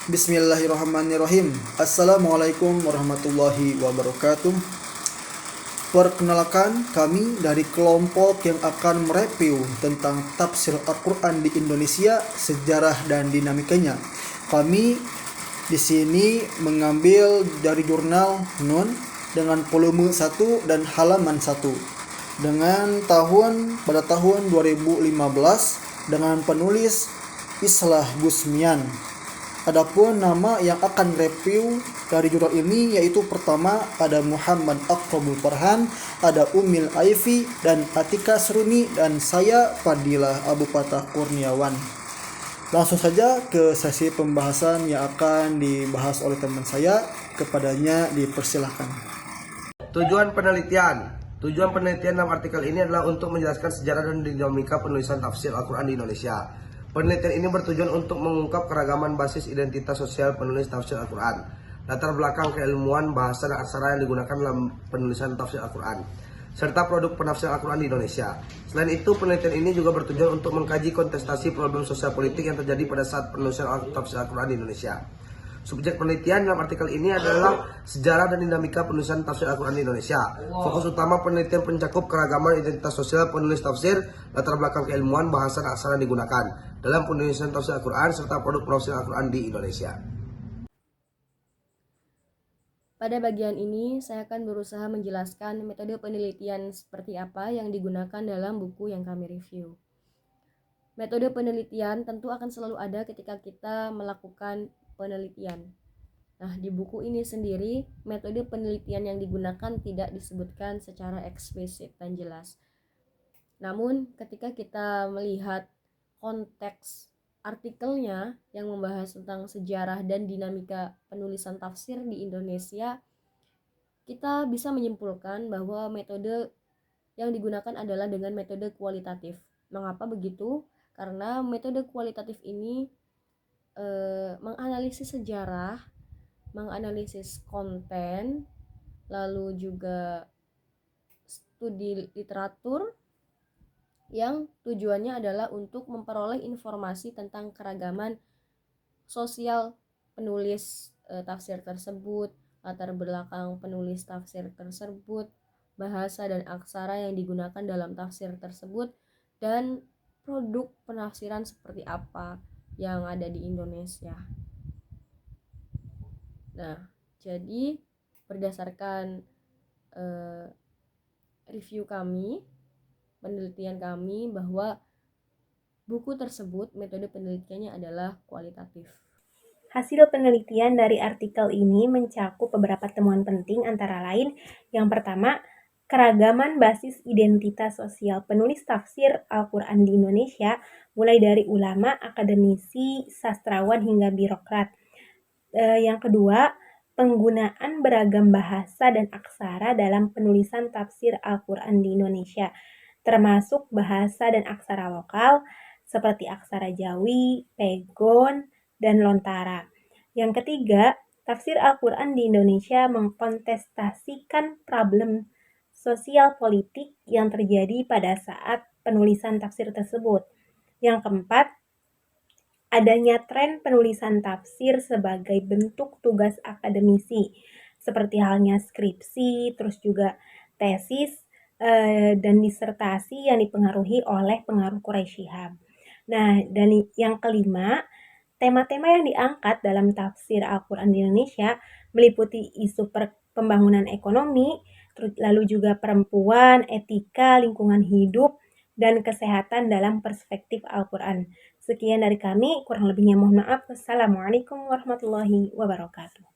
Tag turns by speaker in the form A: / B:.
A: Bismillahirrahmanirrahim. Assalamualaikum warahmatullahi wabarakatuh. Perkenalkan, kami dari kelompok yang akan mereview tentang tafsir Al-Quran di Indonesia, sejarah dan dinamikanya. Kami di sini mengambil dari jurnal Nun dengan volume 1 dan halaman 1 dengan pada tahun 2015 dengan penulis Islah Gusmian. Adapun nama yang akan review dari jurnal ini yaitu pertama ada Muhammad Aqrabul Farhan, ada Umil Aifi dan Atika Seruni, dan saya Fadilah Abu Fatah Kurniawan. Langsung saja ke sesi pembahasan yang akan dibahas oleh teman saya. Kepadanya dipersilahkan.
B: Tujuan penelitian dalam artikel ini adalah untuk menjelaskan sejarah dan dinamika penulisan tafsir Al-Quran di Indonesia. Penelitian ini bertujuan untuk mengungkap keragaman basis identitas sosial penulis tafsir Al-Quran, latar belakang keilmuan, bahasa dan aksara yang digunakan dalam penulisan tafsir Al-Quran, serta produk penafsir Al-Quran di Indonesia. Selain itu, penelitian ini juga bertujuan untuk mengkaji kontestasi problem sosial politik yang terjadi pada saat penulisan tafsir Al-Quran di Indonesia. Subjek penelitian dalam artikel ini adalah sejarah dan dinamika penulisan tafsir Al-Quran di Indonesia. Fokus utama penelitian mencakup keragaman identitas sosial penulis tafsir, latar belakang keilmuan, bahasa dan aksara yang digunakan dalam penulisan tafsir Al-Quran, serta produk penafsir Al-Quran di Indonesia.
C: Pada bagian ini, saya akan berusaha menjelaskan metode penelitian seperti apa yang digunakan dalam buku yang kami review. Metode penelitian tentu akan selalu ada ketika kita melakukan penelitian. Nah, di buku ini sendiri, metode penelitian yang digunakan tidak disebutkan secara eksplisit dan jelas. Namun, ketika kita melihat konteks artikelnya yang membahas tentang sejarah dan dinamika penulisan tafsir di Indonesia, kita bisa menyimpulkan bahwa metode yang digunakan adalah dengan metode kualitatif. Mengapa begitu? Karena metode kualitatif ini menganalisis sejarah, menganalisis konten, lalu juga studi literatur yang tujuannya adalah untuk memperoleh informasi tentang keragaman sosial penulis tafsir tersebut, latar belakang penulis tafsir tersebut, bahasa dan aksara yang digunakan dalam tafsir tersebut, dan produk penafsiran seperti apa yang ada di Indonesia. Nah, jadi berdasarkan review kami, penelitian kami, bahwa buku tersebut metode penelitiannya adalah kualitatif.
D: Hasil penelitian dari artikel ini mencakup beberapa temuan penting, antara lain yang pertama, keragaman basis identitas sosial penulis tafsir Al-Quran di Indonesia, mulai dari ulama, akademisi, sastrawan, hingga birokrat. Yang kedua, penggunaan beragam bahasa dan aksara dalam penulisan tafsir Al-Quran di Indonesia, termasuk bahasa dan aksara lokal seperti aksara Jawi, Pegon, dan Lontara. Yang ketiga, tafsir Al-Quran di Indonesia mengkontestasikan problem sosial politik yang terjadi pada saat penulisan tafsir tersebut. Yang keempat, adanya tren penulisan tafsir sebagai bentuk tugas akademisi, seperti halnya skripsi, terus juga tesis, dan disertasi yang dipengaruhi oleh pengaruh Quraisy Shihab. Nah, dan yang kelima, tema-tema yang diangkat dalam tafsir Al-Quran di Indonesia meliputi isu pembangunan ekonomi, lalu juga perempuan, etika, lingkungan hidup, dan kesehatan dalam perspektif Al-Quran. Sekian dari kami, kurang lebihnya mohon maaf. Wassalamualaikum warahmatullahi wabarakatuh.